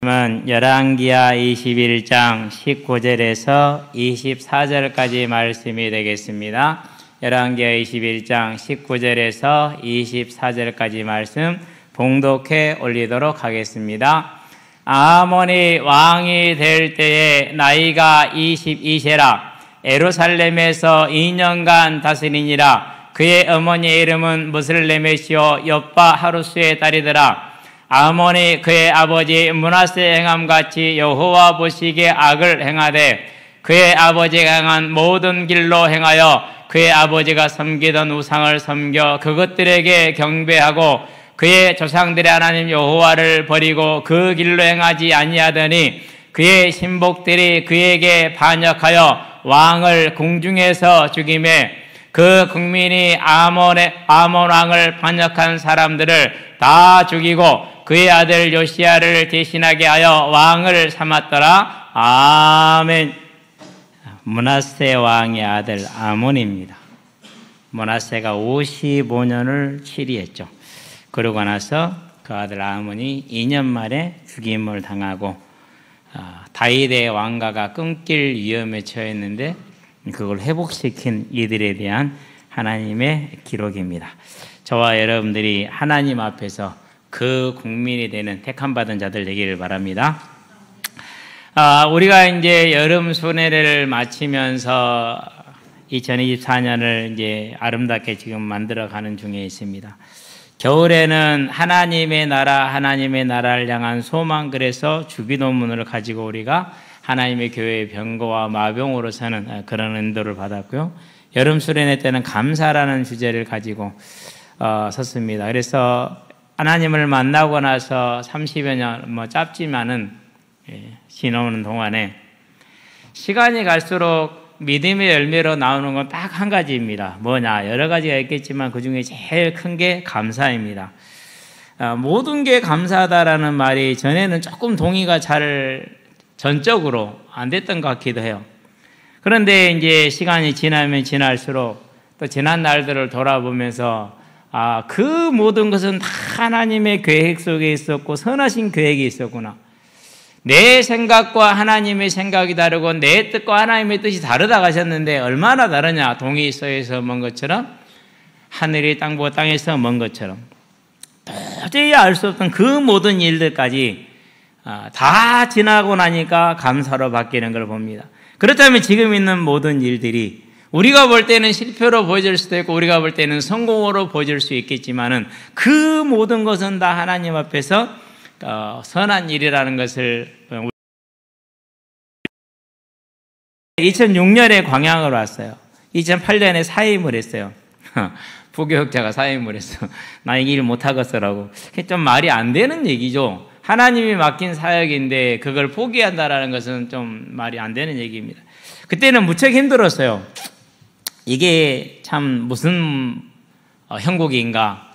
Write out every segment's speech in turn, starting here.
열왕기하 21장 19절에서 24절까지 말씀이 되겠습니다. 열왕기하 21장 19절에서 24절까지 말씀 봉독해 올리도록 하겠습니다. 아몬이 왕이 될 때에 나이가 22세라 예루살렘에서 2년간 다스리니라. 그의 어머니의 이름은 무슬레메시오 엿바 하루스의 딸이더라. 아몬이 그의 아버지 므낫세 행함같이 여호와 보시기에 악을 행하되 그의 아버지가 행한 모든 길로 행하여 그의 아버지가 섬기던 우상을 섬겨 그것들에게 경배하고 그의 조상들의 하나님 여호와를 버리고 그 길로 행하지 아니하더니 그의 신복들이 그에게 반역하여 왕을 궁중에서 죽이매 그 국민이 아몬 왕을 반역한 사람들을 다 죽이고 그의 아들 요시야를 대신하게 하여 왕을 삼았더라. 아멘. 므낫세 왕의 아들 아몬입니다. 므낫세가 55년을 치리했죠. 그러고 나서 그 아들 아몬이 2년 만에 죽임을 당하고 다윗의 왕가가 끊길 위험에 처했는데 그걸 회복시킨 이들에 대한 하나님의 기록입니다. 저와 여러분들이 하나님 앞에서 그 국민이 되는 택함받은 자들 되기를 바랍니다. 우리가 이제 여름 순회를 마치면서 2024년을 이제 아름답게 지금 만들어가는 중에 있습니다. 겨울에는 하나님의 나라를 향한 소망, 그래서 주기도문을 가지고 우리가 하나님의 교회의 병거와 마병으로 서는 그런 인도를 받았고요. 여름 수련회 때는 감사라는 주제를 가지고 섰습니다. 그래서 하나님을 만나고 나서 30여 년 짧지만은 지나오는 동안에 시간이 갈수록 믿음의 열매로 나오는 건 딱 한 가지입니다. 뭐냐? 여러 가지가 있겠지만 그 중에 제일 큰 게 감사입니다. 모든 게 감사하다라는 말이 전에는 조금 동의가 잘 전적으로 안 됐던 것 같기도 해요. 그런데 이제 시간이 지나면 지날수록 또 지난 날들을 돌아보면서 그 모든 것은 다 하나님의 계획 속에 있었고 선하신 계획이 있었구나. 내 생각과 하나님의 생각이 다르고 내 뜻과 하나님의 뜻이 다르다 하셨는데 얼마나 다르냐. 동이 서에서 먼 것처럼 하늘이 땅보다 땅에서 먼 것처럼 도저히 알 수 없던 그 모든 일들까지 다 지나고 나니까 감사로 바뀌는 걸 봅니다. 그렇다면 지금 있는 모든 일들이 우리가 볼 때는 실패로 보여질 수도 있고 우리가 볼 때는 성공으로 보여질 수 있겠지만은 그 모든 것은 다 하나님 앞에서 선한 일이라는 것을 2006년에 광양을 왔어요. 2008년에 사임을 했어요. 부교육자가 사임을 했어. 나 이 일 못하겠어라고. 그게 좀 말이 안 되는 얘기죠. 하나님이 맡긴 사역인데 그걸 포기한다라는 것은 좀 말이 안 되는 얘기입니다. 그때는 무척 힘들었어요. 이게 참 무슨 형국인가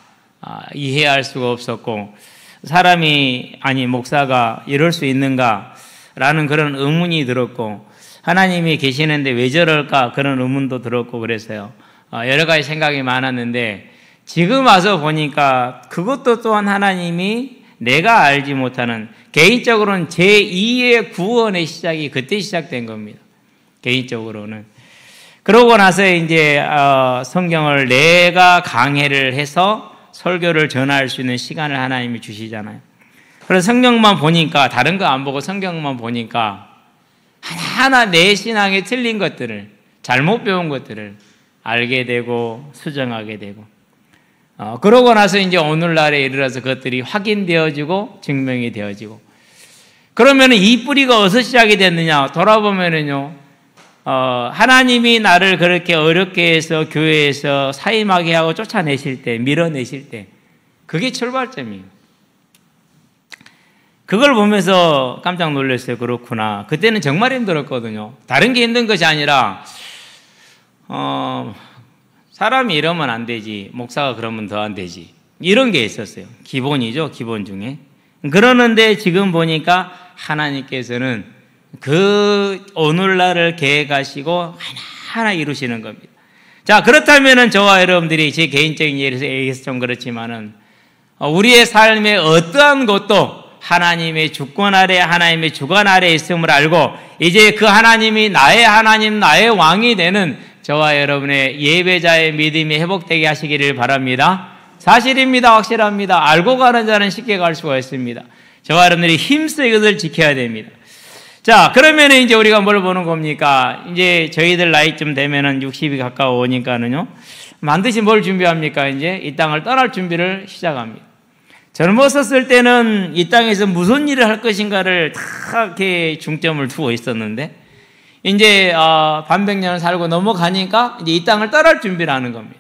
이해할 수가 없었고 사람이 목사가 이럴 수 있는가라는 그런 의문이 들었고 하나님이 계시는데 왜 저럴까 그런 의문도 들었고 그랬어요. 여러 가지 생각이 많았는데 지금 와서 보니까 그것도 또한 하나님이 내가 알지 못하는 개인적으로는 제2의 구원의 시작이 그때 시작된 겁니다. 개인적으로는. 그러고 나서 이제 성경을 내가 강해를 해서 설교를 전할 수 있는 시간을 하나님이 주시잖아요. 그래서 성경만 보니까 다른 거 안 보고 성경만 보니까 하나하나 내 신앙에 틀린 것들을 잘못 배운 것들을 알게 되고 수정하게 되고 그러고 나서 이제 오늘날에 이르러서 그것들이 확인되어지고 증명이 되어지고 그러면 이 뿌리가 어디서 시작이 됐느냐 돌아보면은요 하나님이 나를 그렇게 어렵게 해서 교회에서 사임하게 하고 쫓아내실 때 밀어내실 때 그게 출발점이에요. 그걸 보면서 깜짝 놀랐어요. 그렇구나. 그때는 정말 힘들었거든요. 다른 게 힘든 것이 아니라 사람이 이러면 안 되지 목사가 그러면 더 안 되지 이런 게 있었어요. 기본이죠. 기본 중에. 그러는데 지금 보니까 하나님께서는 그 오늘날을 계획하시고 하나하나 이루시는 겁니다. 자, 그렇다면은 저와 여러분들이 제 개인적인 예에서 좀 그렇지만은 우리의 삶의 어떠한 것도 하나님의 주권 아래, 하나님의 주관 아래 있음을 알고 이제 그 하나님이 나의 하나님, 나의 왕이 되는 저와 여러분의 예배자의 믿음이 회복되게 하시기를 바랍니다. 사실입니다. 확실합니다. 알고 가는 자는 쉽게 갈 수가 있습니다. 저와 여러분들이 힘써 이것을 지켜야 됩니다. 자, 그러면 이제 우리가 뭘 보는 겁니까? 이제 저희들 나이쯤 되면은 60이 가까워 오니까는요, 반드시 뭘 준비합니까? 이제 이 땅을 떠날 준비를 시작합니다. 젊었었을 때는 이 땅에서 무슨 일을 할 것인가를 다 이렇게 중점을 두고 있었는데, 이제 반백년을 살고 넘어가니까 이제 이 땅을 떠날 준비를 하는 겁니다.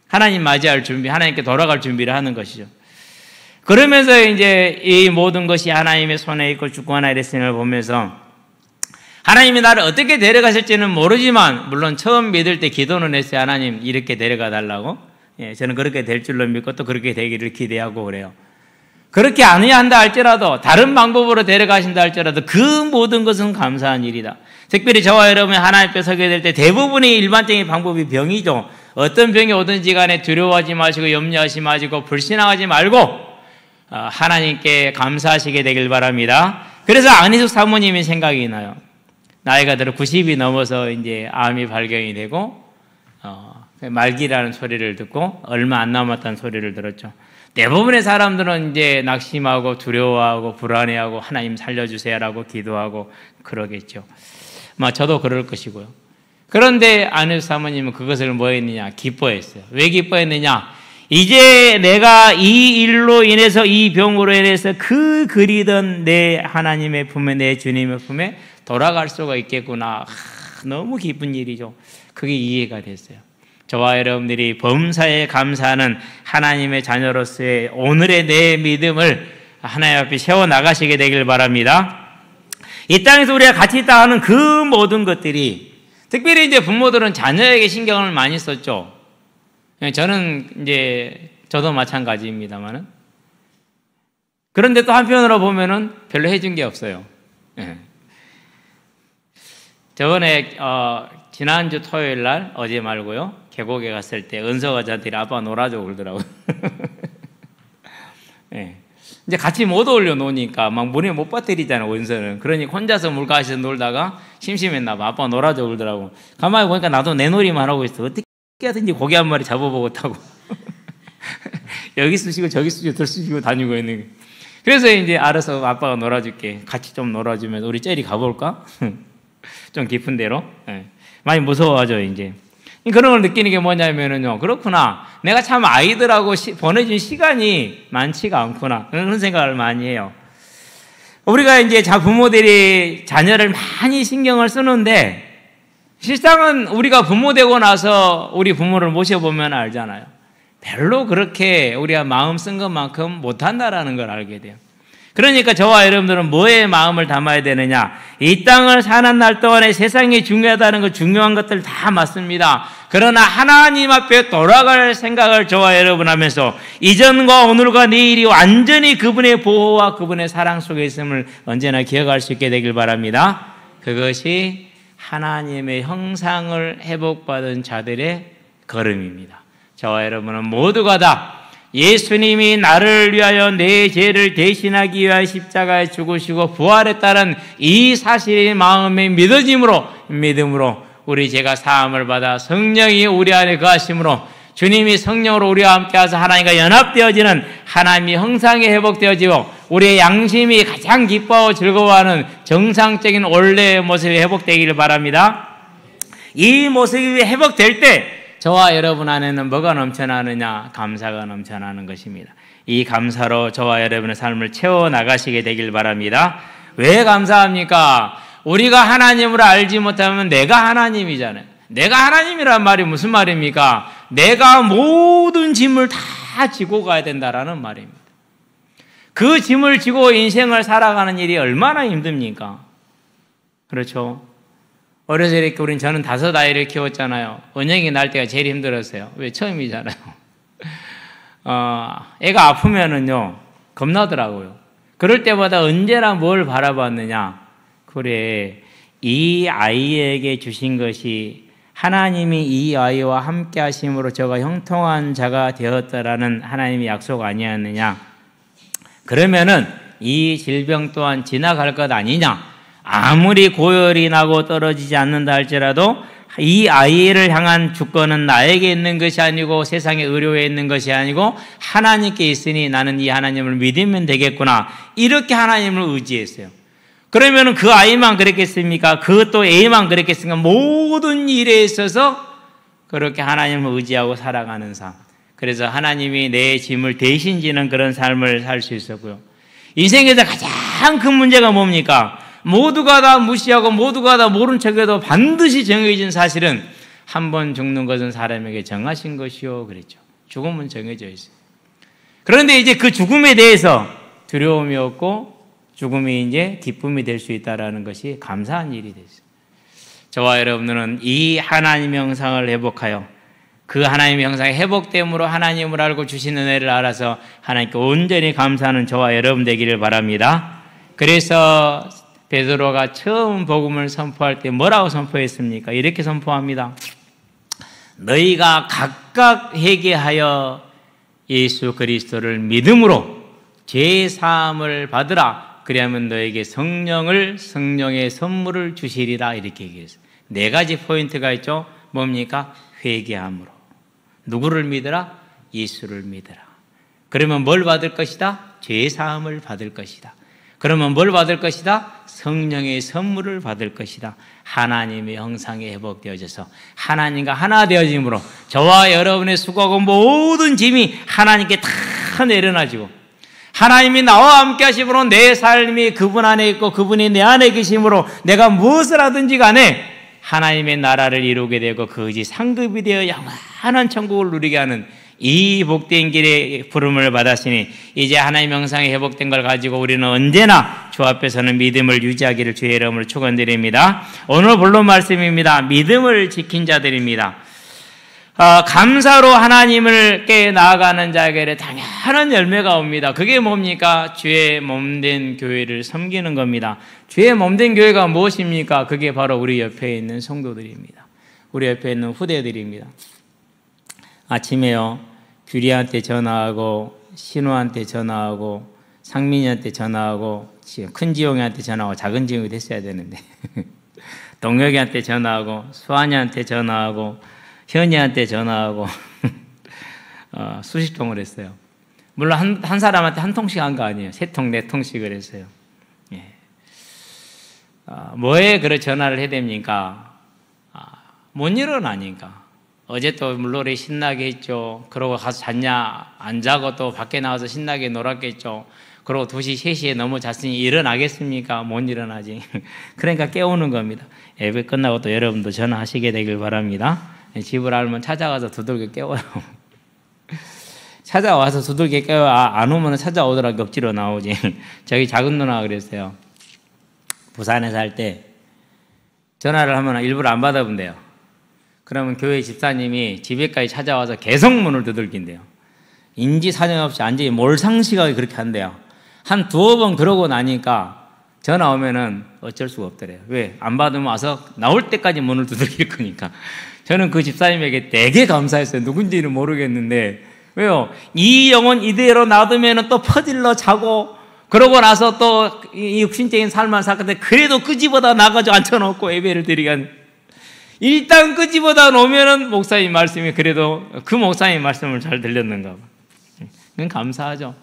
하나님 맞이할 준비, 하나님께 돌아갈 준비를 하는 것이죠. 그러면서 이제 이 모든 것이 하나님의 손에 있고 주권 아래 있음을 보면서 하나님이 나를 어떻게 데려가실지는 모르지만, 물론 처음 믿을 때 기도는 했어요. 하나님 이렇게 데려가 달라고. 예, 저는 그렇게 될 줄로 믿고 또 그렇게 되기를 기대하고 그래요. 그렇게 아니야 한다 할지라도, 다른 방법으로 데려가신다 할지라도 그 모든 것은 감사한 일이다. 특별히 저와 여러분이 하나님 앞에 서게 될 때 대부분의 일반적인 방법이 병이죠. 어떤 병이 오든지 간에 두려워하지 마시고 염려하지 마시고 불신앙하지 말고 하나님께 감사하시게 되길 바랍니다. 그래서 안희숙 사모님이 생각이 나요. 나이가 들어 90이 넘어서 이제 암이 발견이 되고 말기라는 소리를 듣고 얼마 안 남았다는 소리를 들었죠. 대부분의 사람들은 이제 낙심하고 두려워하고 불안해하고 하나님 살려주세요라고 기도하고 그러겠죠. 저도 그럴 것이고요. 그런데 안희숙 사모님은 그것을 뭐 했느냐? 기뻐했어요. 왜 기뻐했느냐? 이제 내가 이 일로 인해서, 이 병으로 인해서 그 그리던 내 하나님의 품에, 내 주님의 품에 돌아갈 수가 있겠구나. 너무 기쁜 일이죠. 그게 이해가 됐어요. 저와 여러분들이 범사에 감사하는 하나님의 자녀로서의 오늘의 내 믿음을 하나님 앞에 세워나가시게 되길 바랍니다. 이 땅에서 우리가 같이 있다 하는 그 모든 것들이, 특별히 이제 부모들은 자녀에게 신경을 많이 썼죠. 저는 이제 저도 마찬가지입니다만은, 그런데 또 한편으로 보면은 별로 해준 게 없어요. 저번에 지난주 토요일 날, 어제 말고요, 계곡에 갔을 때 은서가 저한테 아빠 놀아줘 그러더라고요. 네. 이제 같이 못 어울려 노니까 막 물에 못 빠뜨리잖아요, 은서는. 그러니 혼자서 물가에서 놀다가 심심했나 봐. 아빠 놀아줘 그러더라고. 가만히 보니까 나도 내 놀이만 하고 있어. 어떻게 하든지 고기 한 마리 잡아보고 타고 여기 쑤시고 저기 쑤시고 덜 쑤시고 다니고 있는 거예요. 그래서 이제 알아서 아빠가 놀아줄게. 같이 좀 놀아주면 우리 젤리 가볼까? 좀 깊은 데로. 네. 많이 무서워하죠, 이제. 그런 걸 느끼는 게 뭐냐면은요, 그렇구나. 내가 참 아이들하고 보내준 시간이 많지가 않구나. 그런 생각을 많이 해요. 우리가 이제 부모들이 자녀를 많이 신경을 쓰는데, 실상은 우리가 부모 되고 나서 우리 부모를 모셔보면 알잖아요. 별로 그렇게 우리가 마음 쓴 것만큼 못한다라는 걸 알게 돼요. 그러니까 저와 여러분들은 뭐에 마음을 담아야 되느냐? 이 땅을 사는 날 동안에 세상이 중요하다는 것, 중요한 것들 다 맞습니다. 그러나 하나님 앞에 돌아갈 생각을 저와 여러분 하면서 이전과 오늘과 내일이 완전히 그분의 보호와 그분의 사랑 속에 있음을 언제나 기억할 수 있게 되길 바랍니다. 그것이 하나님의 형상을 회복받은 자들의 걸음입니다. 저와 여러분은 모두가 다 예수님이 나를 위하여 내 죄를 대신하기 위하여 십자가에 죽으시고 부활했다는 이 사실의 마음의 믿음으로 우리 죄가 사함을 받아 성령이 우리 안에 거하심으로 주님이 성령으로 우리와 함께하서 하나님과 연합되어지는 하나님의 형상이 회복되어지고 우리의 양심이 가장 기뻐하고 즐거워하는 정상적인 원래의 모습이 회복되기를 바랍니다. 이 모습이 회복될 때 저와 여러분 안에는 뭐가 넘쳐나느냐? 감사가 넘쳐나는 것입니다. 이 감사로 저와 여러분의 삶을 채워나가시게 되길 바랍니다. 왜 감사합니까? 우리가 하나님을 알지 못하면 내가 하나님이잖아요. 내가 하나님이란 말이 무슨 말입니까? 내가 모든 짐을 다 지고 가야 된다라는 말입니다. 그 짐을 지고 인생을 살아가는 일이 얼마나 힘듭니까? 그렇죠? 어려서 이렇게 저는 5 아이를 키웠잖아요. 은영이 날 때가 제일 힘들었어요. 왜? 처음이잖아요. 애가 아프면은요, 겁나더라고요. 그럴 때마다 언제나 뭘 바라봤느냐? 그래, 이 아이에게 주신 것이 하나님이 이 아이와 함께 하심으로 저가 형통한 자가 되었다라는 하나님의 약속 아니었느냐? 그러면은 이 질병 또한 지나갈 것 아니냐. 아무리 고열이 나고 떨어지지 않는다 할지라도 이 아이를 향한 주권은 나에게 있는 것이 아니고 세상의 의료에 있는 것이 아니고 하나님께 있으니 나는 이 하나님을 믿으면 되겠구나. 이렇게 하나님을 의지했어요. 그러면 그 아이만 그랬겠습니까? 그 또 애만 그랬겠습니까? 모든 일에 있어서 그렇게 하나님을 의지하고 살아가는 삶. 그래서 하나님이 내 짐을 대신 지는 그런 삶을 살 수 있었고요. 인생에서 가장 큰 문제가 뭡니까? 모두가 다 무시하고 모두가 다 모른 척해도 반드시 정해진 사실은 한 번 죽는 것은 사람에게 정하신 것이요 그랬죠. 죽음은 정해져 있어요. 그런데 이제 그 죽음에 대해서 두려움이 없고 죽음이 이제 기쁨이 될 수 있다는 것이 감사한 일이 됐어요. 저와 여러분들은 이 하나님의 형상을 회복하여 그 하나님의 형상의 회복됨으로 하나님을 알고 주신 은혜를 알아서 하나님께 온전히 감사하는 저와 여러분 되기를 바랍니다. 그래서 베드로가 처음 복음을 선포할 때 뭐라고 선포했습니까? 이렇게 선포합니다. 너희가 각각 회개하여 예수 그리스도를 믿음으로 죄 사함을 받으라. 그리하면 너에게 성령의 선물을 주시리라. 이렇게 얘기했어요. 네 가지 포인트가 있죠. 뭡니까? 회개함으로. 누구를 믿으라? 예수를 믿으라. 그러면 뭘 받을 것이다? 죄 사함을 받을 것이다. 그러면 뭘 받을 것이다? 성령의 선물을 받을 것이다. 하나님의 형상이 회복되어져서 하나님과 하나 되어짐으로 저와 여러분의 수고하고 모든 짐이 하나님께 다 내려놔지고 하나님이 나와 함께 하심으로 내 삶이 그분 안에 있고 그분이 내 안에 계심으로 내가 무엇을 하든지 간에 하나님의 나라를 이루게 되고 그것이 상급이 되어 영원한 천국을 누리게 하는 이 복된 길의 부름을 받았으니 이제 하나님의 형상이 회복된 걸 가지고 우리는 언제나 주 앞에서는 믿음을 유지하기를 주의 이름으로 축원드립니다. 오늘 본론 말씀입니다. 믿음을 지킨 자들입니다. 감사로 하나님을께 나아가는 자에게 당연한 열매가 옵니다. 그게 뭡니까? 주의 몸된 교회를 섬기는 겁니다. 주의 몸된 교회가 무엇입니까? 그게 바로 우리 옆에 있는 성도들입니다. 우리 옆에 있는 후대들입니다. 아침에요, 규리한테 전화하고 신우한테 전화하고 상민이한테 전화하고 큰 지용이한테 전화하고 작은 지용이 됐어야 되는데 동혁이한테 전화하고 수환이한테 전화하고 현이한테 전화하고 수십 통을 했어요. 물론 한 사람한테 한 통씩 한 거 아니에요. 세 통, 네 통씩을 했어요. 예. 뭐에 그런 전화를 해야 됩니까? 못 일어나니까. 어제 또 물놀이 신나게 했죠. 그러고 가서 잤냐? 안 자고 또 밖에 나와서 신나게 놀았겠죠. 그러고 2시, 3시에 너무 잤으니 일어나겠습니까? 못 일어나지. 그러니까 깨우는 겁니다. 예배 끝나고 또 여러분도 전화하시게 되길 바랍니다. 집을 알면 찾아가서 두들겨 깨워요. 찾아와서 두들겨 깨워. 안 오면 찾아오더라 억지로 나오지. 저기 작은 누나가 그랬어요. 부산에 살 때 전화를 하면 일부러 안 받아본대요. 그러면 교회 집사님이 집에까지 찾아와서 계속 문을 두들긴대요. 인지사정 없이 완전히 몰상식하게 그렇게 한대요. 한 2번 그러고 나니까 전화 오면은 어쩔 수가 없더래요. 왜? 안 받으면 와서 나올 때까지 문을 두들길 거니까. 저는 그 집사님에게 되게 감사했어요. 누군지는 모르겠는데. 왜요? 이 영혼 이대로 놔두면 또 퍼질러 자고, 그러고 나서 또 이 육신적인 삶만 살 건데, 그래도 그 집보다 나가지고 앉혀놓고 예배를 드리게 하는. 일단 그 집보다 놓으면은 목사님 말씀이 그래도 그 목사님 말씀을 잘 들렸는가 봐. 그건 감사하죠.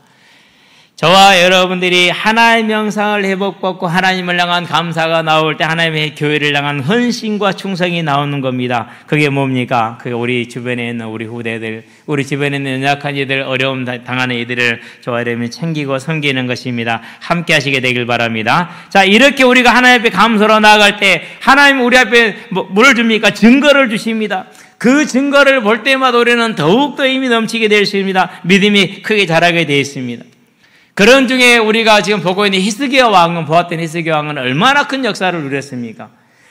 저와 여러분들이 하나님의 형상을 회복받고 하나님을 향한 감사가 나올 때 하나님의 교회를 향한 헌신과 충성이 나오는 겁니다. 그게 뭡니까? 그게 우리 주변에 있는 우리 후대들, 우리 주변에 있는 연약한 이들, 어려움 당하는 이들을 저와 여러분이 챙기고 섬기는 것입니다. 함께 하시게 되길 바랍니다. 자, 이렇게 우리가 하나님 앞에 감사로 나아갈 때 하나님 우리 앞에 뭘 줍니까? 증거를 주십니다. 그 증거를 볼 때마다 우리는 더욱더 힘이 넘치게 될 수 있습니다. 믿음이 크게 자라게 되어 있습니다. 그런 중에 우리가 지금 보고 있는 히스기야 왕은, 보았던 히스기야 왕은 얼마나 큰 역사를 누렸습니까?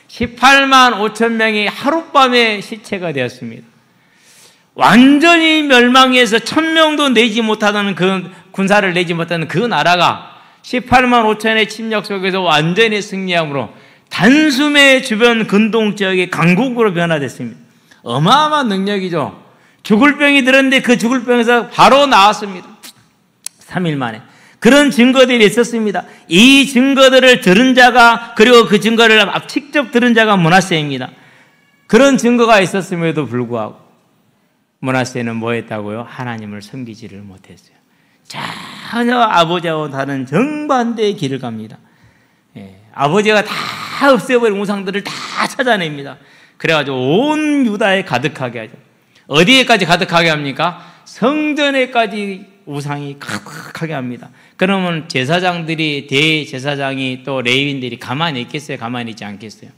18만 5천 명이 하룻밤에 시체가 되었습니다. 완전히 멸망해서 1,000명도 내지 못하는 그 군사를 내지 못하는 그 나라가 18만 5천의 침략 속에서 완전히 승리함으로 단숨에 주변 근동 지역이 강국으로 변화됐습니다. 어마어마한 능력이죠. 죽을 병이 들었는데 그 죽을 병에서 바로 나왔습니다. 3일 만에. 그런 증거들이 있었습니다. 이 증거들을 들은 자가, 그리고 그 증거를 직접 들은 자가 므낫세입니다. 그런 증거가 있었음에도 불구하고 므낫세는 뭐 했다고요? 하나님을 섬기지를 못했어요. 전혀 아버지와 다른 정반대의 길을 갑니다. 아버지가 다 없애버린 우상들을 다 찾아냅니다. 그래가지고 온 유다에 가득하게 하죠. 어디에까지 가득하게 합니까? 성전에까지 우상이 가득하게 합니다. 그러면 제사장들이, 대제사장이 또 레위인들이 가만히 있겠어요? 가만히 있지 않겠어요?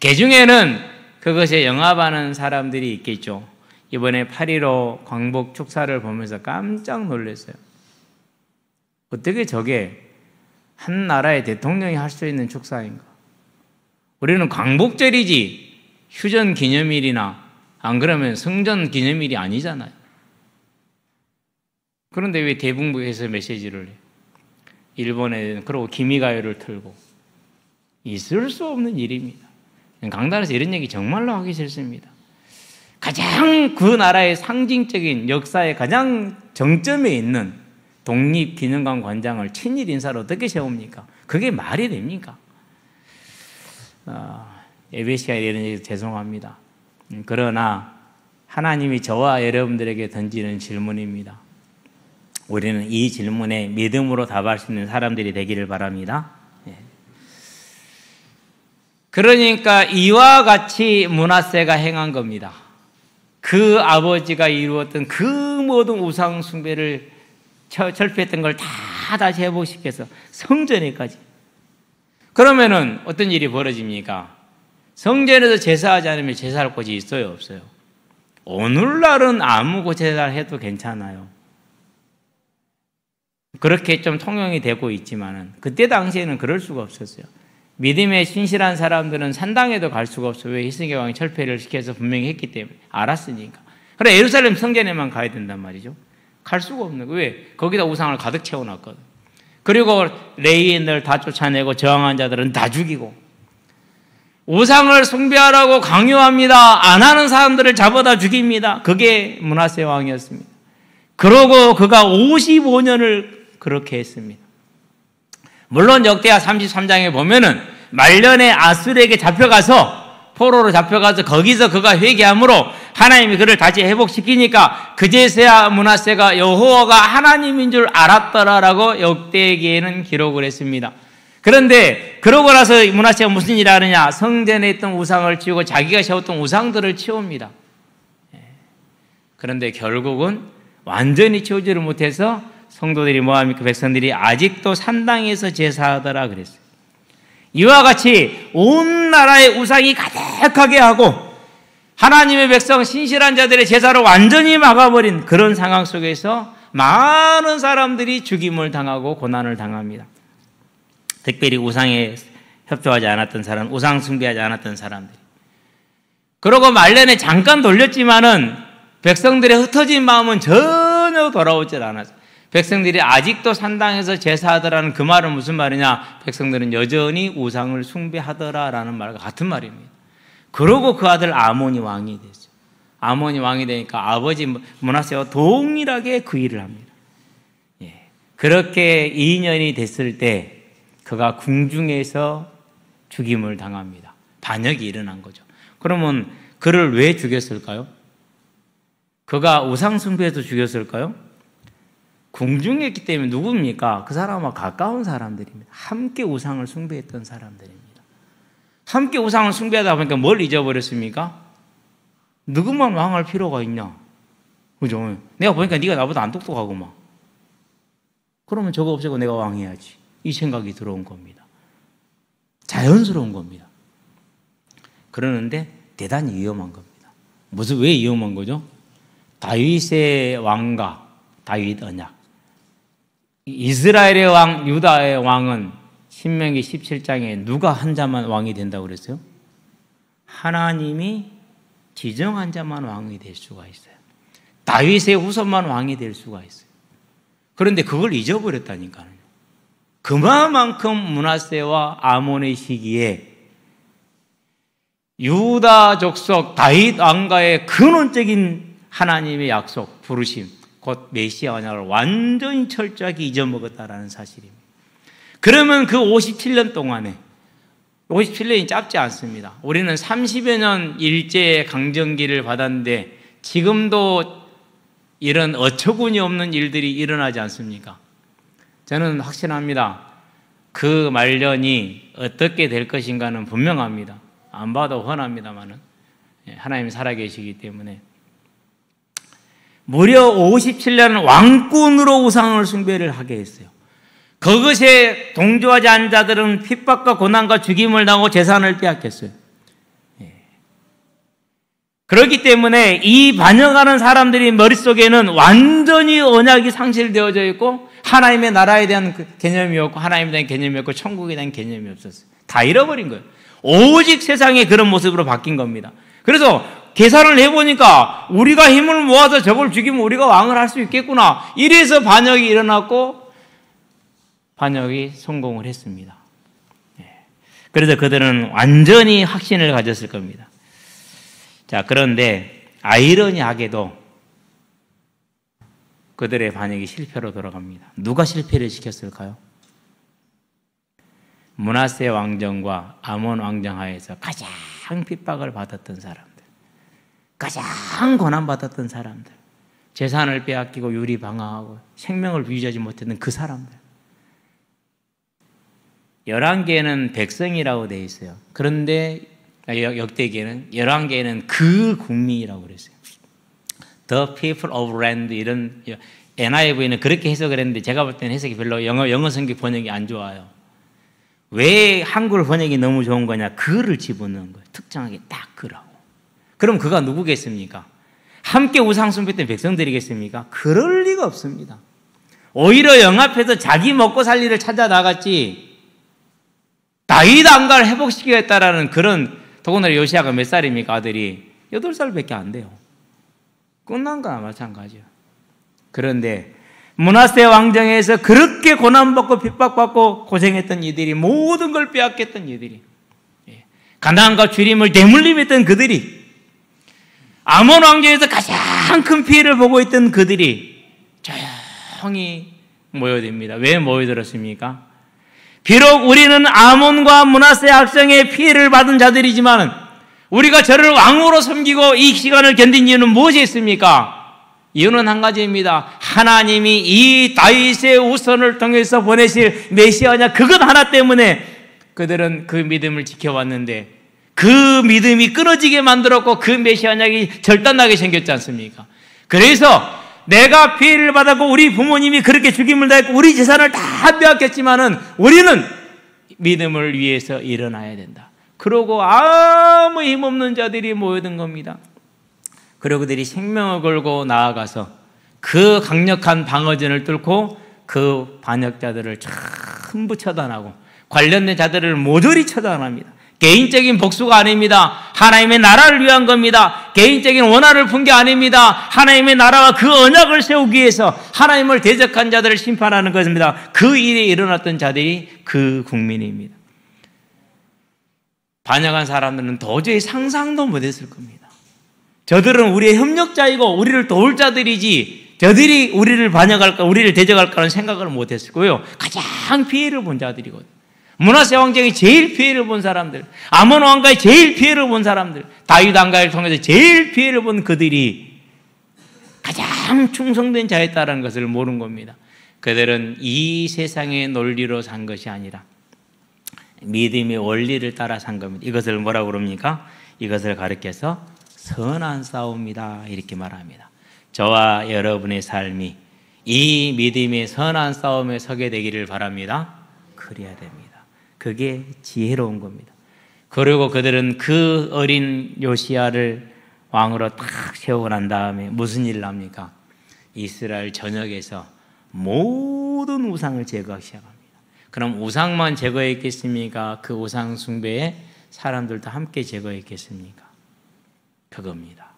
개중에는 그것에 영합하는 사람들이 있겠죠. 이번에 8.15 광복 축사를 보면서 깜짝 놀랐어요. 어떻게 저게 한 나라의 대통령이 할 수 있는 축사인가? 우리는 광복절이지 휴전 기념일이나 안 그러면 성전 기념일이 아니잖아요. 그런데 왜 대북에서 메시지를 해요? 일본에 그러고 기미가요를 틀고 있을 수 없는 일입니다. 강단에서 이런 얘기 정말로 하기 싫습니다. 가장 그 나라의 상징적인 역사의 가장 정점에 있는 독립기념관 관장을 친일 인사로 어떻게 세웁니까? 그게 말이 됩니까? 예배 시간에 이런 얘기 죄송합니다. 그러나 하나님이 저와 여러분들에게 던지는 질문입니다. 우리는 이 질문에 믿음으로 답할 수 있는 사람들이 되기를 바랍니다. 그러니까 이와 같이 므낫세가 행한 겁니다. 그 아버지가 이루었던 그 모든 우상 숭배를 철폐했던 걸 다 다시 회복시켜서 성전에까지. 그러면은 어떤 일이 벌어집니까? 성전에서 제사하지 않으면 제사할 곳이 있어요, 없어요? 오늘날은 아무 제사를 해도 괜찮아요. 그렇게 좀 통용이 되고 있지만은 그때 당시에는 그럴 수가 없었어요. 믿음에 신실한 사람들은 산당에도 갈 수가 없어요. 왜? 히스기야 왕이 철폐를 시켜서 분명히 했기 때문에 알았으니까. 그래 예루살렘 성전에만 가야 된단 말이죠. 갈 수가 없는 거예요. 왜? 거기다 우상을 가득 채워놨거든. 그리고 레위인들 다 쫓아내고 저항한 자들은 다 죽이고 우상을 숭배하라고 강요합니다. 안 하는 사람들을 잡아다 죽입니다. 그게 므낫세 왕이었습니다. 그러고 그가 55년을 그렇게 했습니다. 물론 역대하 33장에 보면은 말년에 아수르에게 잡혀가서 포로로 잡혀가서 거기서 그가 회개함으로 하나님이 그를 다시 회복시키니까 그제서야 므낫세가 여호와가 하나님인 줄 알았더라라고 역대기에는 기록을 했습니다. 그런데 그러고 나서 므낫세가 무슨 일을 하느냐? 성전에 있던 우상을 치우고 자기가 세웠던 우상들을 치웁니다. 그런데 결국은 완전히 치우지를 못해서 성도들이 뭐합니까? 백성들이 아직도 산당에서 제사하더라 그랬어요. 이와 같이 온 나라의 우상이 가득하게 하고 하나님의 백성 신실한 자들의 제사를 완전히 막아버린 그런 상황 속에서 많은 사람들이 죽임을 당하고 고난을 당합니다. 특별히 우상에 협조하지 않았던 사람, 우상 숭배하지 않았던 사람들. 그러고 말년에 잠깐 돌렸지만은 백성들의 흩어진 마음은 전혀 돌아오질 않았어요. 백성들이 아직도 산당에서 제사하더라는 그 말은 무슨 말이냐? 백성들은 여전히 우상을 숭배하더라라는 말과 같은 말입니다. 그러고 그 아들 아몬이 왕이 됐어요. 아몬이 왕이 되니까 아버지 므낫세와 동일하게 그 일을 합니다. 그렇게 2년이 됐을 때 그가 궁중에서 죽임을 당합니다. 반역이 일어난 거죠. 그러면 그를 왜 죽였을까요? 그가 우상 숭배해서 죽였을까요? 궁중에 있기 때문에 누굽니까? 그 사람과 가까운 사람들입니다. 함께 우상을 숭배했던 사람들입니다. 함께 우상을 숭배하다 보니까 뭘 잊어버렸습니까? 누구만 왕할 필요가 있냐? 그죠? 내가 보니까 네가 나보다 안 똑똑하구만. 그러면 저거 없애고 내가 왕해야지. 이 생각이 들어온 겁니다. 자연스러운 겁니다. 그러는데 대단히 위험한 겁니다. 왜 위험한 거죠? 다윗의 왕과 다윗 언약. 이스라엘의 왕, 유다의 왕은 신명기 17장에 누가 한 자만 왕이 된다고 그랬어요? 하나님이 지정한 자만 왕이 될 수가 있어요. 다윗의 후손만 왕이 될 수가 있어요. 그런데 그걸 잊어버렸다니까요. 그만큼 므낫세와 아몬의 시기에 유다 족속 다윗 왕가의 근원적인 하나님의 약속, 부르심, 곧 메시아 언약을 완전히 철저하게 잊어먹었다라는 사실입니다. 그러면 그 57년 동안에 57년이 짧지 않습니다. 우리는 30여 년 일제 강점기를 받았는데 지금도 이런 어처구니 없는 일들이 일어나지 않습니까? 저는 확신합니다. 그 말년이 어떻게 될 것인가는 분명합니다. 안 봐도 훤합니다만은 하나님이 살아계시기 때문에 무려 57년 왕권으로 우상을 숭배를 하게 했어요. 그것에 동조하지 않은 자들은 핍박과 고난과 죽임을 당하고 재산을 빼앗겼어요. 그렇기 때문에 이 반역하는 사람들이 머릿속에는 완전히 언약이 상실되어져 있고 하나님의 나라에 대한 개념이 없고 하나님에 대한 개념이 없고 천국에 대한 개념이 없었어요. 다 잃어버린 거예요. 오직 세상에 그런 모습으로 바뀐 겁니다. 그래서 계산을 해보니까 우리가 힘을 모아서 저걸 죽이면 우리가 왕을 할 수 있겠구나. 이래서 반역이 일어났고 반역이 성공을 했습니다. 그래서 그들은 완전히 확신을 가졌을 겁니다. 자, 그런데 아이러니하게도 그들의 반역이 실패로 돌아갑니다. 누가 실패를 시켰을까요? 므낫세 왕정과 아몬 왕정 하에서 가장 핍박을 받았던 사람들, 가장 고난받았던 사람들, 재산을 빼앗기고 유리방황하고 생명을 유지하지 못했던 그 사람들. 열왕기에는 백성이라고 되어 있어요. 그런데 역대기에는 열왕기에는 그 국민이라고 그랬어요. The people of land 이런 NIV는 그렇게 해석을 했는데 제가 볼 때는 해석이 별로 영어 성경 번역이 안 좋아요. 왜 한글 번역이 너무 좋은 거냐? 그를 집어넣은 거예요. 특정하게 딱 그라고. 그럼 그가 누구겠습니까? 함께 우상 숭배했던 백성들이겠습니까? 그럴 리가 없습니다. 오히려 영합해서 자기 먹고 살 일을 찾아 나갔지 다윗 왕가를 회복시키겠다라는 그런, 더군다나 요시아가 몇 살입니까? 아들이 8살밖에 안 돼요. 끝난 거나 마찬가지예요. 그런데 므낫세 왕정에서 그렇게 고난받고 핍박받고 고생했던 이들이, 모든 걸 빼앗겼던 이들이, 가난과 주림을 대물림했던 그들이, 아몬 왕정에서 가장 큰 피해를 보고 있던 그들이 조용히 모여듭니다. 왜 모여들었습니까? 비록 우리는 아몬과 므낫세 악성의 피해를 받은 자들이지만 우리가 저를 왕으로 섬기고 이 시간을 견딘 이유는 무엇이 있습니까? 이유는 한 가지입니다. 하나님이 이 다윗의 우선을 통해서 보내실 메시아냐, 그것 하나 때문에 그들은 그 믿음을 지켜왔는데 그 믿음이 끊어지게 만들었고 그 메시아냐기 절단나게 생겼지 않습니까? 그래서 내가 피해를 받았고 우리 부모님이 그렇게 죽임을 당했고 우리 재산을 다 빼앗겼지만은 우리는 믿음을 위해서 일어나야 된다. 그러고 아무 힘없는 자들이 모여든 겁니다. 그리고 그들이 생명을 걸고 나아가서 그 강력한 방어전을 뚫고 그 반역자들을 전부 처단하고 관련된 자들을 모조리 처단합니다. 개인적인 복수가 아닙니다. 하나님의 나라를 위한 겁니다. 개인적인 원한을 푼 게 아닙니다. 하나님의 나라와 그 언약을 세우기 위해서 하나님을 대적한 자들을 심판하는 것입니다. 그 일에 일어났던 자들이 그 국민입니다. 반역한 사람들은 도저히 상상도 못했을 겁니다. 저들은 우리의 협력자이고 우리를 도울 자들이지 저들이 우리를 반역할까, 우리를 대적할까는 생각을 못했을 거예요. 가장 피해를 본 자들이거든요. 므낫세 왕정이 제일 피해를 본 사람들, 아몬 왕가의 제일 피해를 본 사람들, 다윗 왕가를 통해서 제일 피해를 본 그들이 가장 충성된 자였다는 것을 모르는 겁니다. 그들은 이 세상의 논리로 산 것이 아니라 믿음의 원리를 따라 산 겁니다. 이것을 뭐라고 그럽니까? 이것을 가리켜서 선한 싸움이다 이렇게 말합니다. 저와 여러분의 삶이 이 믿음의 선한 싸움에 서게 되기를 바랍니다. 그래야 됩니다. 그게 지혜로운 겁니다. 그리고 그들은 그 어린 요시야를 왕으로 딱 세우고 난 다음에 무슨 일을 합니까? 이스라엘 전역에서 모든 우상을 제거하기 시작합니다. 그럼 우상만 제거했겠습니까? 그 우상 숭배에 사람들도 함께 제거했겠습니까? 그겁니다.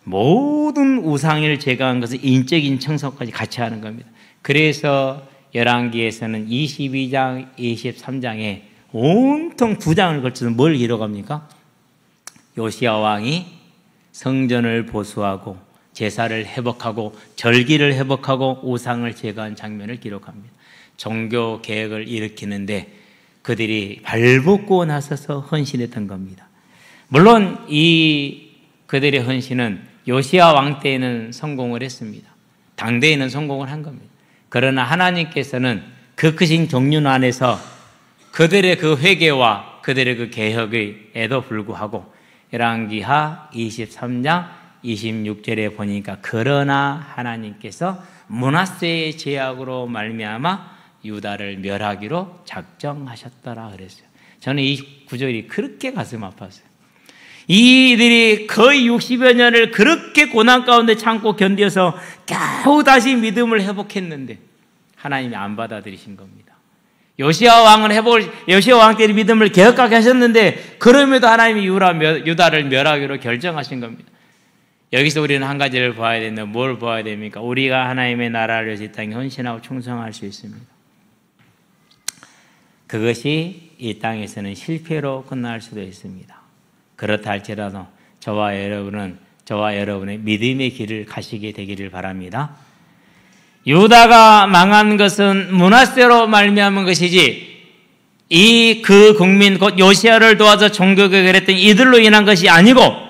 모든 우상을 제거한 것은 인적인 청소까지 같이 하는 겁니다. 그래서 열왕기에서는 22장, 23장에 온통 9장을 걸쳐서 뭘 이뤄갑니까? 요시야 왕이 성전을 보수하고 제사를 회복하고 절기를 회복하고 우상을 제거한 장면을 기록합니다. 종교 개혁을 일으키는데 그들이 발벗고 나서서 헌신했던 겁니다. 물론 이 그들의 헌신은 요시야 왕 때에는 성공을 했습니다. 당대에는 성공을 한 겁니다. 그러나 하나님께서는 그 크신 경륜 안에서 그들의 그 회개와 그들의 그 개혁에도 불구하고 열왕기하 23장 26절에 보니까 그러나 하나님께서 므낫세의 죄악으로 말미암아 유다를 멸하기로 작정하셨더라 그랬어요. 저는 이 구절이 그렇게 가슴 아팠어요. 이들이 거의 60여 년을 그렇게 고난 가운데 참고 견뎌서 겨우 다시 믿음을 회복했는데 하나님이 안 받아들이신 겁니다. 요시야 왕 때 믿음을 개혁하게 하셨는데 그럼에도 하나님이 유다를 멸하기로 결정하신 겁니다. 여기서 우리는 한 가지를 봐야 되는데 뭘 봐야 됩니까? 우리가 하나님의 나라를 위해서 이 땅에 헌신하고 충성할 수 있습니다. 그것이 이 땅에서는 실패로 끝날 수도 있습니다. 그렇다 할지라도 저와 여러분의 믿음의 길을 가시게 되기를 바랍니다. 유다가 망한 것은 므낫세로 말미암은 것이지 그 국민 곧 요시야를 도와서 종교개혁을 했던 이들로 인한 것이 아니고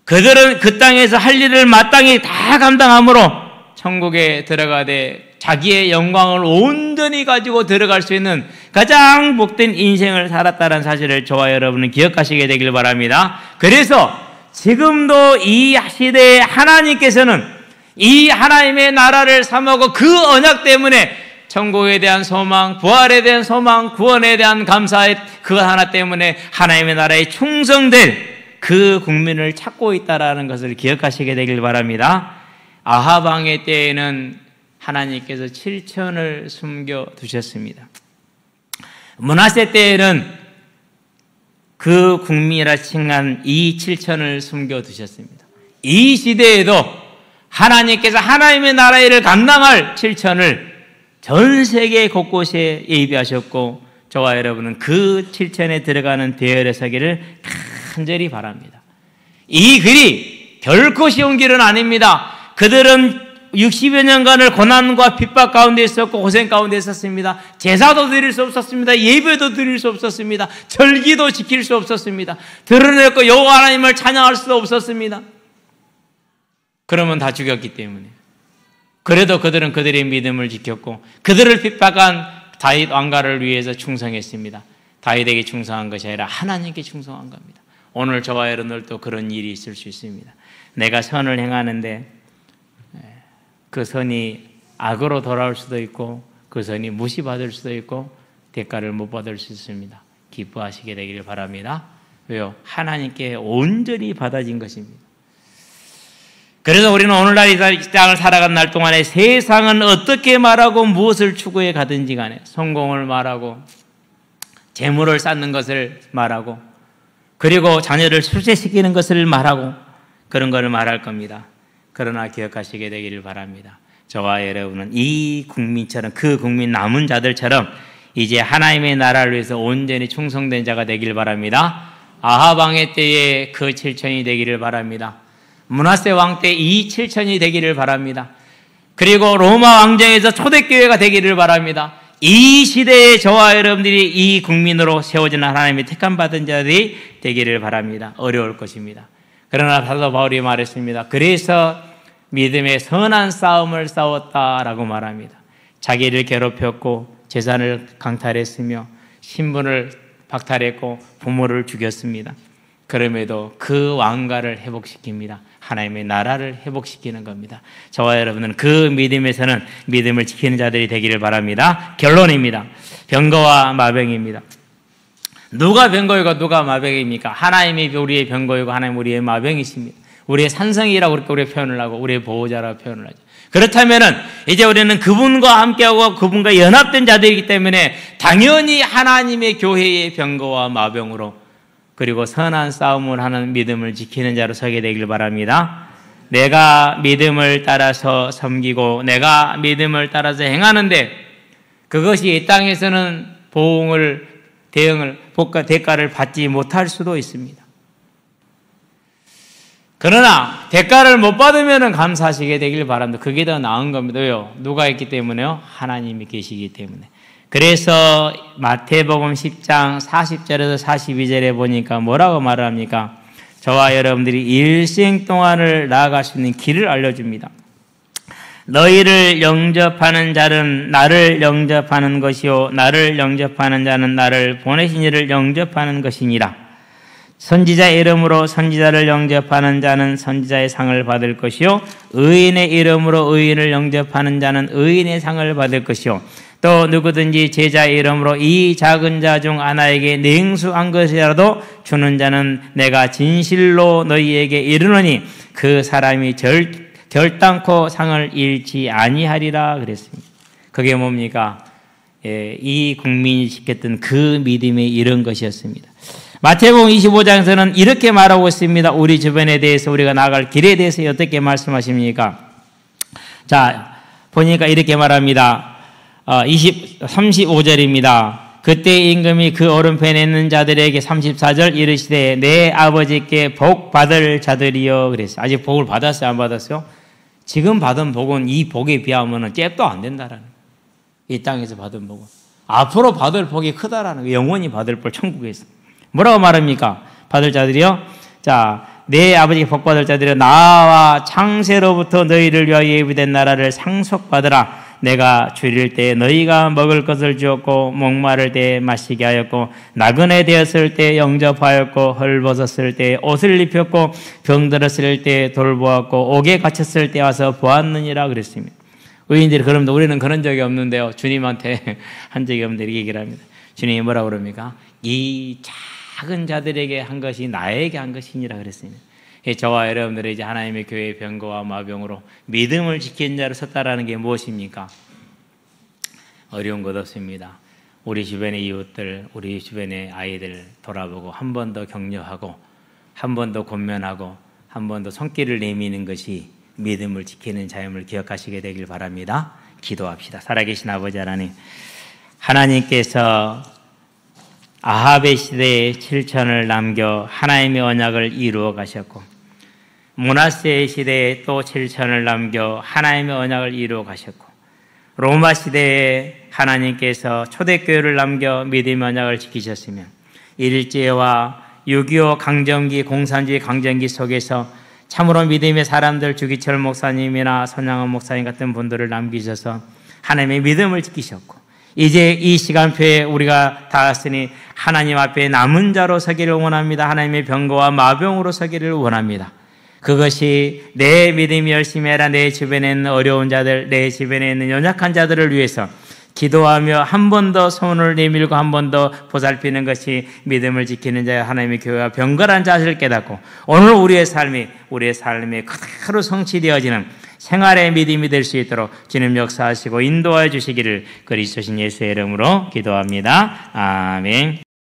그들은 그 땅에서 할 일을 마땅히 다 감당함으로 천국에 들어가되 자기의 영광을 온전히 가지고 들어갈 수 있는 가장 복된 인생을 살았다는 사실을 저와 여러분은 기억하시게 되길 바랍니다. 그래서 지금도 이 시대에 하나님께서는 이 하나님의 나라를 삼하고 그 언약 때문에 천국에 대한 소망, 부활에 대한 소망, 구원에 대한 감사의 그 하나 때문에 하나님의 나라에 충성될 그 국민을 찾고 있다는 것을 기억하시게 되길 바랍니다. 아합 왕의 때에는 하나님께서 7천을 숨겨두셨습니다. 므낫세 때에는 그 국민이라 칭한 이 7천을 숨겨두셨습니다. 이 시대에도 하나님께서 하나님의 나라의 일을 감당할 7천을 전 세계 곳곳에 예비하셨고 저와 여러분은 그 7천에 들어가는 대열에 서기를 간절히 바랍니다. 이 길이 결코 쉬운 길은 아닙니다. 그들은 60여 년간을 고난과 핍박 가운데 있었고 고생 가운데 있었습니다. 제사도 드릴 수 없었습니다. 예배도 드릴 수 없었습니다. 절기도 지킬 수 없었습니다. 드러냈고 여호와 하나님을 찬양할 수도 없었습니다. 그러면 다 죽였기 때문에. 그래도 그들은 그들의 믿음을 지켰고 그들을 핍박한 다윗 왕가를 위해서 충성했습니다. 다윗에게 충성한 것이 아니라 하나님께 충성한 겁니다. 오늘 저와 여러분들도 그런 일이 있을 수 있습니다. 내가 선을 행하는데 그 선이 악으로 돌아올 수도 있고 그 선이 무시받을 수도 있고 대가를 못 받을 수 있습니다. 기뻐하시게 되기를 바랍니다. 왜요? 하나님께 온전히 받아진 것입니다. 그래서 우리는 오늘날 이 땅을 살아간 날 동안에 세상은 어떻게 말하고 무엇을 추구해 가든지 간에 성공을 말하고 재물을 쌓는 것을 말하고 그리고 자녀를 출세시키는 것을 말하고 그런 것을 말할 겁니다. 그러나 기억하시게 되기를 바랍니다. 저와 여러분은 이 국민처럼 그 국민 남은 자들처럼 이제 하나님의 나라를 위해서 온전히 충성된 자가 되길 바랍니다. 아합 왕의 때에 그 7천이 되기를 바랍니다. 므낫세 왕 때 이 7천이 되기를 바랍니다. 그리고 로마 왕정에서 초대교회가 되기를 바랍니다. 이 시대에 저와 여러분들이 이 국민으로 세워진 하나님의 택함 받은 자들이 되기를 바랍니다. 어려울 것입니다. 그러나 사도 바울이 말했습니다. 그래서 믿음의 선한 싸움을 싸웠다라고 말합니다. 자기를 괴롭혔고 재산을 강탈했으며 신분을 박탈했고 부모를 죽였습니다. 그럼에도 그 왕가를 회복시킵니다. 하나님의 나라를 회복시키는 겁니다. 저와 여러분은 그 믿음에서는 믿음을 지키는 자들이 되기를 바랍니다. 결론입니다. 병거와 마병입니다. 누가 병거이고 누가 마병입니까? 하나님이 우리의 병거이고 하나님 우리의 마병이십니다. 우리의 산성이라고 그렇게 우리가 표현을 하고 우리의 보호자라고 표현을 하죠. 그렇다면은 이제 우리는 그분과 함께하고 그분과 연합된 자들이기 때문에 당연히 하나님의 교회의 병거와 마병으로 그리고 선한 싸움을 하는 믿음을 지키는 자로 서게 되길 바랍니다. 내가 믿음을 따라서 섬기고 내가 믿음을 따라서 행하는데 그것이 이 땅에서는 대가를 받지 못할 수도 있습니다. 그러나 대가를 못 받으면 감사하시게 되길 바랍니다. 그게 더 나은 겁니다. 왜요? 누가 있기 때문에요? 하나님이 계시기 때문에. 그래서 마태복음 10장 40절에서 42절에 보니까 뭐라고 말을 합니까? 저와 여러분들이 일생 동안을 나아갈 수 있는 길을 알려줍니다. 너희를 영접하는 자는 나를 영접하는 것이요 나를 영접하는 자는 나를 보내신 이를 영접하는 것이니라. 선지자의 이름으로 선지자를 영접하는 자는 선지자의 상을 받을 것이요 의인의 이름으로 의인을 영접하는 자는 의인의 상을 받을 것이요 또 누구든지 제자의 이름으로 이 작은 자 중 하나에게 냉수한 것이라도 주는 자는 내가 진실로 너희에게 이르노니 그 사람이 결단코 상을 잃지 아니하리라 그랬습니다. 그게 뭡니까? 이 국민이 지켰던 그 믿음이 이런 것이었습니다. 마태복음 25장에서는 이렇게 말하고 있습니다. 우리 주변에 대해서 우리가 나갈 길에 대해서 어떻게 말씀하십니까? 자, 보니까 이렇게 말합니다. 35절입니다. 그때 임금이 그 오른편에 있는 자들에게 34절 이르시되 내 아버지께 복 받을 자들이여 그랬어요. 아직 복을 받았어요? 안 받았어요? 지금 받은 복은 이 복에 비하면 잽도 안 된다라는 거예요. 이 땅에서 받은 복은. 앞으로 받을 복이 크다라는 거예요. 영원히 받을 복 천국에서. 뭐라고 말합니까? 받을 자들이요? 자, 내 아버지께 복 받을 자들이여 나와 창세로부터 너희를 위하여 예비된 나라를 상속받으라. 내가 줄일 때 너희가 먹을 것을 주었고 목마를 때 마시게 하였고 나그네 되었을 때 영접하였고 헐벗었을 때 옷을 입혔고 병들었을 때 돌보았고 옥에 갇혔을 때 와서 보았느니라 그랬습니다. 의인들이 그러면 우리는 그런 적이 없는데요. 주님한테 한 적이 없는데 이렇게 얘기를 합니다. 주님이 뭐라고 그럽니까? 이 작은 자들에게 한 것이 나에게 한 것이니라 그랬습니다. 저와 여러분들이 이제 하나님의 교회의 병거와 마병으로 믿음을 지키는 자로 섰다라는 게 무엇입니까? 어려운 것 없습니다. 우리 주변의 이웃들, 우리 주변의 아이들 돌아보고 한 번 더 격려하고 한 번 더 권면하고 한 번 더 손길을 내미는 것이 믿음을 지키는 자임을 기억하시게 되길 바랍니다. 기도합시다. 살아계신 아버지 하나님, 하나님께서 아합의 시대에 7천을 남겨 하나님의 언약을 이루어 가셨고 므낫세의 시대에 또 7천을 남겨 하나님의 언약을 이루어 가셨고 로마 시대에 하나님께서 초대교회를 남겨 믿음의 언약을 지키셨으며 일제와 6.25 강점기 공산주의 강점기 속에서 참으로 믿음의 사람들 주기철 목사님이나 손양원 목사님 같은 분들을 남기셔서 하나님의 믿음을 지키셨고 이제 이 시간표에 우리가 다 왔으니 하나님 앞에 남은 자로 서기를 원합니다. 하나님의 병거와 마병으로 서기를 원합니다. 그것이 내 믿음이 열심히 해라. 내 주변에 있는 어려운 자들, 내 주변에 있는 연약한 자들을 위해서 기도하며 한 번 더 손을 내밀고 한 번 더 보살피는 것이 믿음을 지키는 자의 하나님의 교회와 병거란 자세를 깨닫고 오늘 우리의 삶에 그대로 성취되어지는 생활의 믿음이 될 수 있도록 주님 역사하시고 인도하여 주시기를 그리스도신 예수의 이름으로 기도합니다. 아멘.